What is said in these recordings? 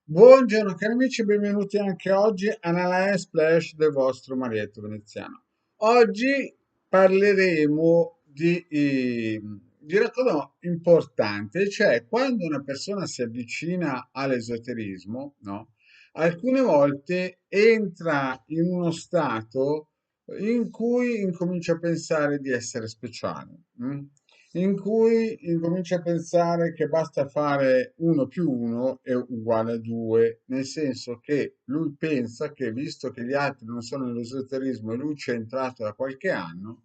Buongiorno cari amici, benvenuti anche oggi alla Splash del vostro Marietto Veneziano. Oggi parleremo di una cosa importante, cioè quando una persona si avvicina all'esoterismo, no? Alcune volte entra in uno stato in cui incomincia a pensare di essere speciale. In cui incomincia a pensare che basta fare 1 più 1 è uguale a 2, nel senso che lui pensa che, visto che gli altri non sono nell'esoterismo e lui ci è entrato da qualche anno,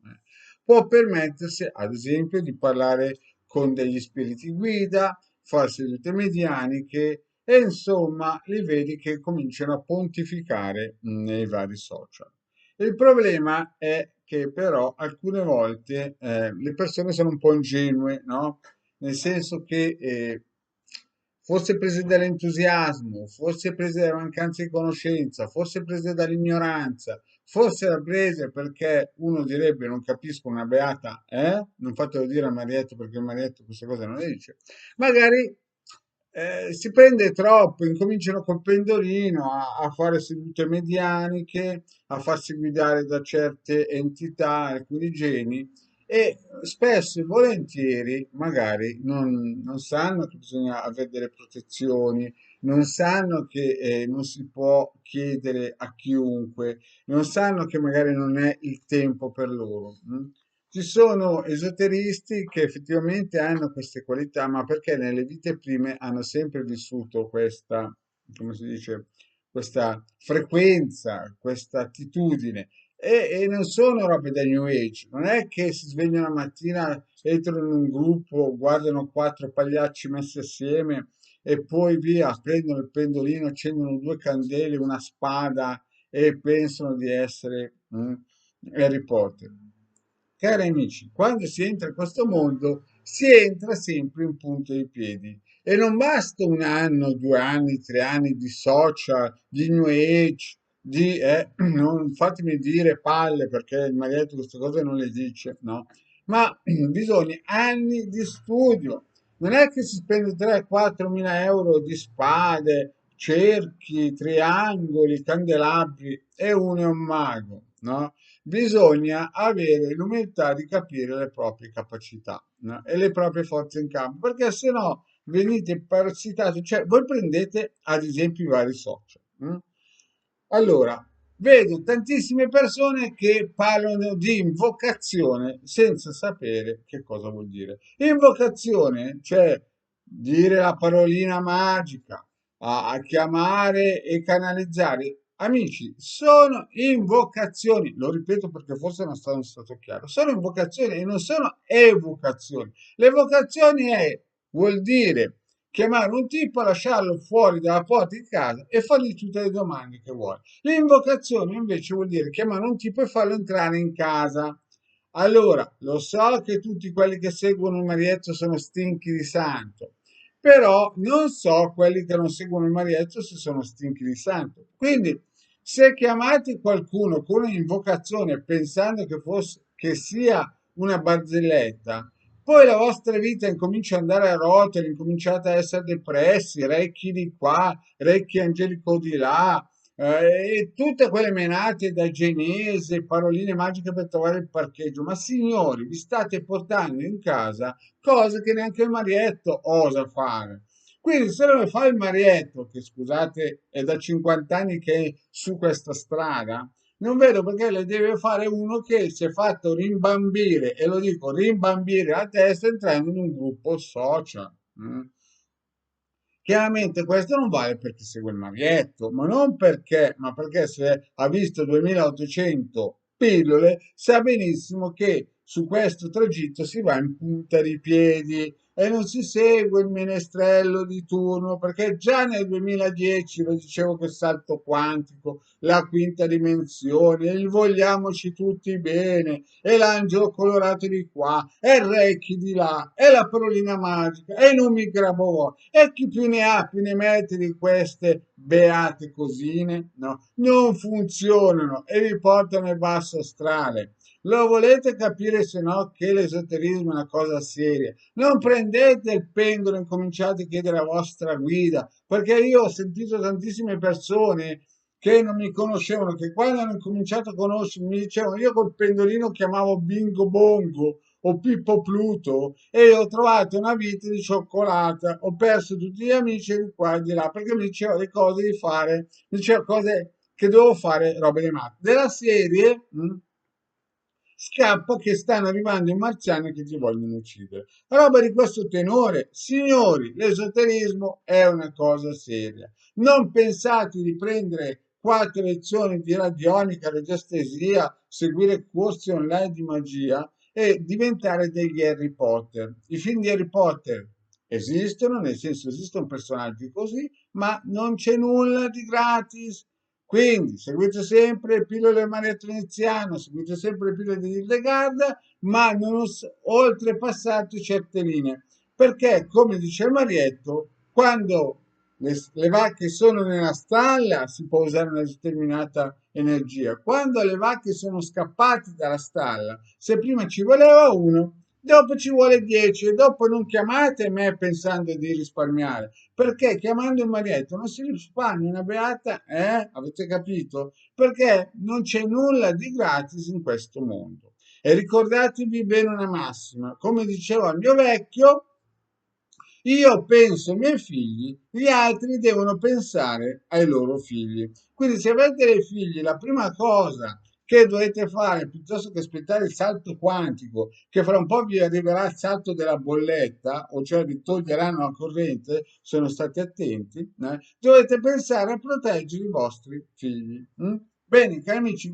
può permettersi, ad esempio, di parlare con degli spiriti guida, fare sedute medianiche e insomma li vedi che cominciano a pontificare nei vari social. Il problema è che però alcune volte le persone sono un po' ingenue, no? Nel senso che forse prese dall'entusiasmo, forse prese dalla mancanza di conoscenza, forse prese dall'ignoranza, forse da prese perché uno direbbe non capisco una beata, non fatelo dire a Marietto perché il Marietto queste cose non le dice. Magari si prende troppo, incominciano col pendolino a fare sedute medianiche, a farsi guidare da certe entità, alcuni geni, e spesso e volentieri magari non sanno che bisogna avere delle protezioni, non sanno che non si può chiedere a chiunque, non sanno che magari non è il tempo per loro. Ci sono esoteristi che effettivamente hanno queste qualità, ma perché nelle vite prime hanno sempre vissuto questa, come si dice, questa frequenza, questa attitudine. E non sono robe da New Age, non è che si svegliano la mattina, entrano in un gruppo, guardano quattro pagliacci messi assieme e poi via, prendono il pendolino, accendono due candele, una spada e pensano di essere Harry Potter. Cari amici, quando si entra in questo mondo si entra sempre in punta di piedi e non basta 1 anno, 2 anni, 3 anni di social, di New Age, non fatemi dire palle perché il marietto queste cose non le dice, no? Ma bisogna anni di studio. Non è che si spende 3-4 mila euro di spade, cerchi, triangoli, candelabri e uno è un mago, no? Bisogna avere l'umiltà di capire le proprie capacità, no? E le proprie forze in campo, perché se no venite parassitati, cioè voi prendete ad esempio i vari social. Allora, vedo tantissime persone che parlano di invocazione senza sapere che cosa vuol dire. Invocazione, cioè dire la parolina magica, a chiamare e canalizzare. Amici, sono invocazioni, lo ripeto perché forse non sono stato chiaro, sono invocazioni e non sono evocazioni. L'evocazione vuol dire chiamare un tipo, lasciarlo fuori dalla porta di casa e fargli tutte le domande che vuole. L'invocazione invece vuol dire chiamare un tipo e farlo entrare in casa. Allora, lo so che tutti quelli che seguono il Marietto sono stinchi di santo, però non so quelli che non seguono il Marietto se sono stinchi di santo. Quindi, se chiamate qualcuno con un'invocazione pensando che sia una barzelletta, poi la vostra vita incomincia ad andare a rotoli, incominciate a essere depressi, recchi di qua, recchi angelico di là, e tutte quelle menate da Genese, paroline magiche per trovare il parcheggio. Ma signori, vi state portando in casa cose che neanche il Marietto osa fare. Quindi se lo fa il Marietto, che scusate è da 50 anni che è su questa strada, non vedo perché le deve fare uno che si è fatto rimbambire, e lo dico, rimbambire la testa entrando in un gruppo social. Chiaramente questo non vale per chi segue il Marietto, ma non perché, ma perché se ha visto 2800 pillole, sa benissimo che su questo tragitto si va in punta di piedi e non si segue il menestrello di turno, perché già nel 2010 lo dicevo che salto quantico, la quinta dimensione, il vogliamoci tutti bene, e l'angelo colorato di qua, e il Reiki di là, e la parolina magica, e i nomi grabovoi, e chi più ne ha più ne mette di queste beate cosine, no? Non funzionano e vi portano il basso astrale. Lo volete capire se no che l'esoterismo è una cosa seria? Non prendete il pendolo e incominciate a chiedere la vostra guida, perché io ho sentito tantissime persone che non mi conoscevano, che quando hanno cominciato a conoscermi mi dicevano, io col pendolino chiamavo Bingo Bongo o Pippo Pluto e ho trovato una vita di cioccolata, ho perso tutti gli amici di qua e di là perché mi diceva le cose di fare, mi diceva cose che devo fare, robe di matte. Della serie, scappa che stanno arrivando i marziani che ti vogliono uccidere. Roba di questo tenore, signori, l'esoterismo è una cosa seria. Non pensate di prendere 4 lezioni di radionica, radiestesia, seguire corsi online di magia e diventare degli Harry Potter. I film di Harry Potter esistono, nel senso esistono personaggi così, ma non c'è nulla di gratis. Quindi seguite sempre le pillole del maretto iniziano, seguite sempre le pillole di Hildegard, ma non oltrepassate certe linee. Perché, come dice il Marietto, quando le vacche sono nella stalla si può usare una determinata energia. Quando le vacche sono scappate dalla stalla, se prima ci voleva uno, dopo ci vuole 10 e dopo non chiamate me pensando di risparmiare perché chiamando il marietto non si risparmia una beata, avete capito? Perché non c'è nulla di gratis in questo mondo. E ricordatevi bene una massima, come diceva il mio vecchio, io penso ai miei figli, gli altri devono pensare ai loro figli. Quindi se avete dei figli, la prima cosa che dovete fare, piuttosto che aspettare il salto quantico, che fra un po' vi arriverà il salto della bolletta, o cioè vi toglieranno la corrente, sono stati attenti, dovete pensare a proteggere i vostri figli. Bene, cari amici,